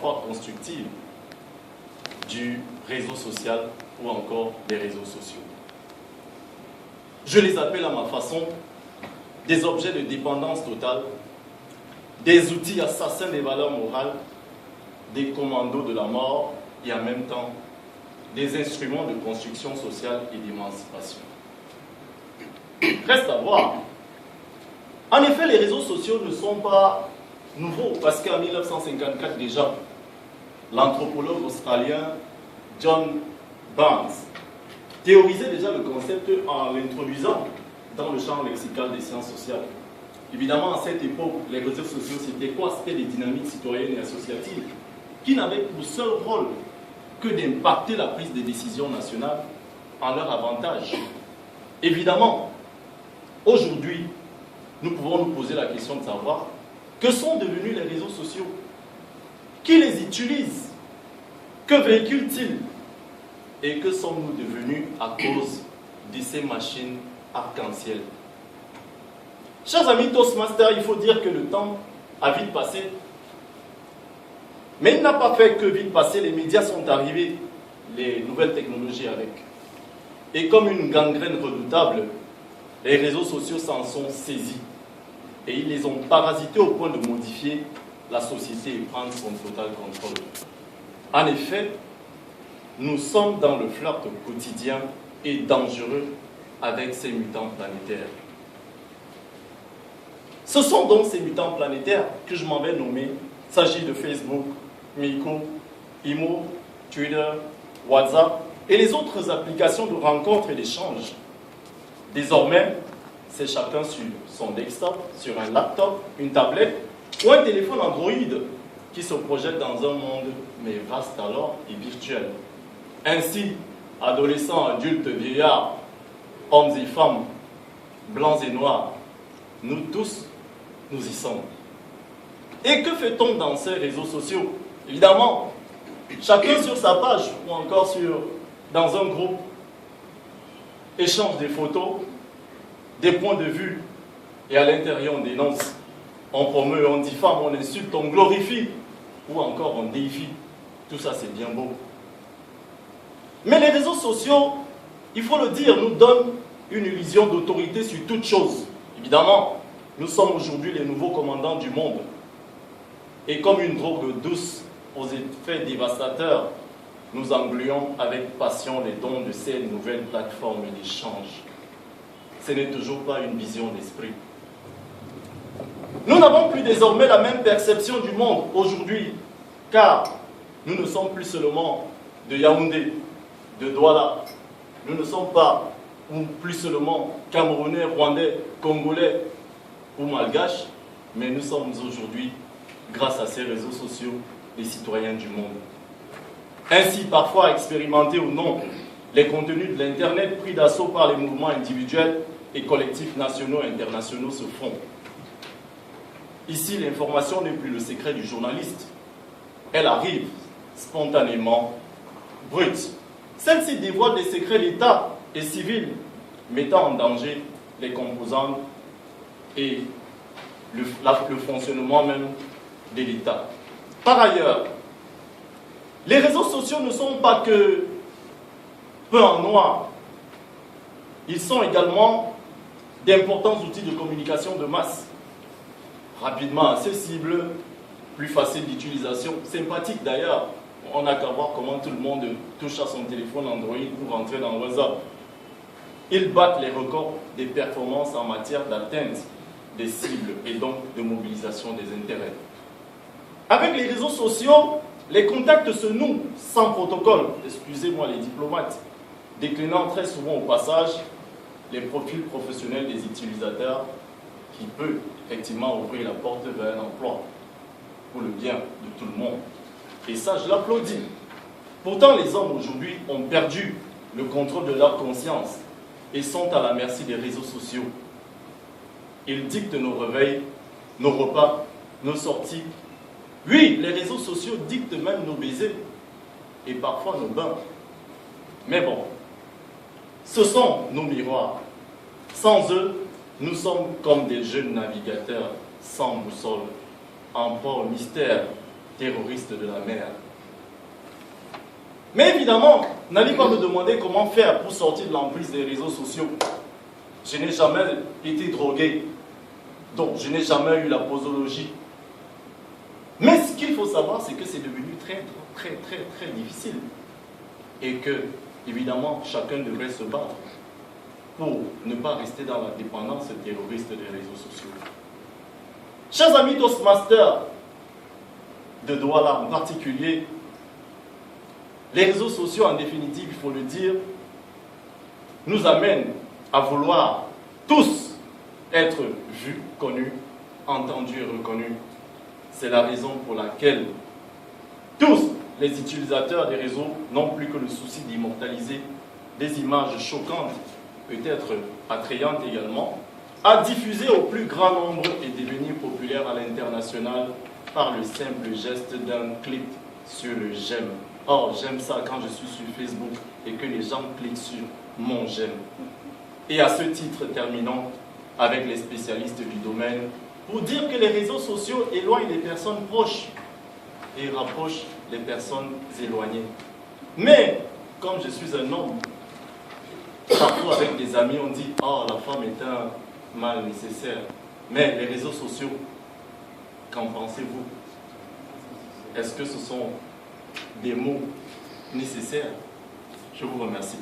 parfois constructive du réseau social ou encore des réseaux sociaux. Je les appelle à ma façon des objets de dépendance totale, des outils assassins des valeurs morales, des commandos de la mort et en même temps des instruments de construction sociale et d'émancipation. Reste à voir. En effet, les réseaux sociaux ne sont pas nouveaux parce qu'en 1954 déjà, l'anthropologue australien John Barnes théorisait déjà le concept en l'introduisant dans le champ lexical des sciences sociales. Évidemment, à cette époque, les réseaux sociaux, c'était quoi? C'était des dynamiques citoyennes et associatives qui n'avaient pour seul rôle que d'impacter la prise de décisions nationales en leur avantage. Évidemment, aujourd'hui, nous pouvons nous poser la question de savoir que sont devenus les réseaux sociaux? Qui les utilise? Que véhiculent-ils? Et que sommes-nous devenus à cause de ces machines arc-en-ciel? Chers amis Toastmasters, il faut dire que le temps a vite passé. Mais il n'a pas fait que vite passer, les médias sont arrivés, les nouvelles technologies avec. Et comme une gangrène redoutable, les réseaux sociaux s'en sont saisis. Et ils les ont parasités au point de modifier la société et prendre son total contrôle. En effet, nous sommes dans le flirt quotidien et dangereux avec ces mutants planétaires. Ce sont donc ces mutants planétaires que je m'en vais nommer. Il s'agit de Facebook, Miko, Imo, Twitter, WhatsApp et les autres applications de rencontres et d'échanges. Désormais, c'est chacun sur son desktop, sur un laptop, une tablette ou un téléphone Android qui se projette dans un monde, mais vaste alors et virtuel. Ainsi, adolescents, adultes, vieillards, hommes et femmes, blancs et noirs, nous tous, nous y sommes. Et que fait-on dans ces réseaux sociaux? Évidemment, chacun sur sa page ou encore dans un groupe échange des photos, des points de vue, et à l'intérieur on dénonce, on promeut, on diffame, on insulte, on glorifie, ou encore on déifie. Tout ça c'est bien beau. Mais les réseaux sociaux, il faut le dire, nous donnent une illusion d'autorité sur toute chose. Évidemment, nous sommes aujourd'hui les nouveaux commandants du monde. Et comme une drogue douce aux effets dévastateurs, nous engluons avec passion les dons de ces nouvelles plateformes d'échange. Ce n'est toujours pas une vision d'esprit. Nous n'avons plus désormais la même perception du monde aujourd'hui, car nous ne sommes plus seulement de Yaoundé, de Douala. Nous ne sommes pas ou plus seulement Camerounais, Rwandais, Congolais ou Malgaches, mais nous sommes aujourd'hui, grâce à ces réseaux sociaux, les citoyens du monde. Ainsi, parfois expérimentés ou non, les contenus de l'Internet pris d'assaut par les mouvements individuels et collectifs nationaux et internationaux se font. Ici, l'information n'est plus le secret du journaliste. Elle arrive spontanément, brute. Celle-ci dévoile des secrets d'État et civils, mettant en danger les composantes et le fonctionnement même de l'État. Par ailleurs, les réseaux sociaux ne sont pas que peu en noir. Ils sont également d'importants outils de communication de masse, rapidement accessibles, plus faciles d'utilisation, sympathiques d'ailleurs. On n'a qu'à voir comment tout le monde touche à son téléphone Android pour rentrer dans WhatsApp. Ils battent les records des performances en matière d'atteinte des cibles et donc de mobilisation des intérêts. Avec les réseaux sociaux, les contacts se nouent sans protocole, excusez-moi les diplomates, déclinant très souvent au passage les profils professionnels des utilisateurs qui peut effectivement ouvrir la porte vers un emploi pour le bien de tout le monde. Et ça, je l'applaudis. Pourtant, les hommes aujourd'hui ont perdu le contrôle de leur conscience et sont à la merci des réseaux sociaux. Ils dictent nos réveils, nos repas, nos sorties. Oui, les réseaux sociaux dictent même nos baisers et parfois nos bains. Mais bon, ce sont nos miroirs. Sans eux, nous sommes comme des jeunes navigateurs sans boussole, en proie au mystère terroriste de la mer. Mais évidemment, n'allez pas me demander comment faire pour sortir de l'emprise des réseaux sociaux. Je n'ai jamais été drogué, donc je n'ai jamais eu la posologie. Mais ce qu'il faut savoir, c'est que c'est devenu très difficile. Et que, évidemment, chacun devrait se battre pour ne pas rester dans la dépendance terroriste des réseaux sociaux. Chers amis Toastmasters de Douala en particulier, les réseaux sociaux, en définitive, il faut le dire, nous amènent à vouloir tous être vus, connus, entendus et reconnus. C'est la raison pour laquelle tous les utilisateurs des réseaux n'ont plus que le souci d'immortaliser des images choquantes, peut-être attrayantes également, à diffuser au plus grand nombre et devenir populaire à l'international par le simple geste d'un clic sur le j'aime. Or, j'aime ça quand je suis sur Facebook et que les gens cliquent sur mon j'aime. Et à ce titre, terminons avec les spécialistes du domaine pour dire que les réseaux sociaux éloignent les personnes proches et rapprochent les personnes éloignées. Mais, comme je suis un homme, parfois avec des amis, on dit « Oh, la femme est un mal nécessaire ». Mais les réseaux sociaux, qu'en pensez-vous? Est-ce que ce sont des mots nécessaires? Je vous remercie.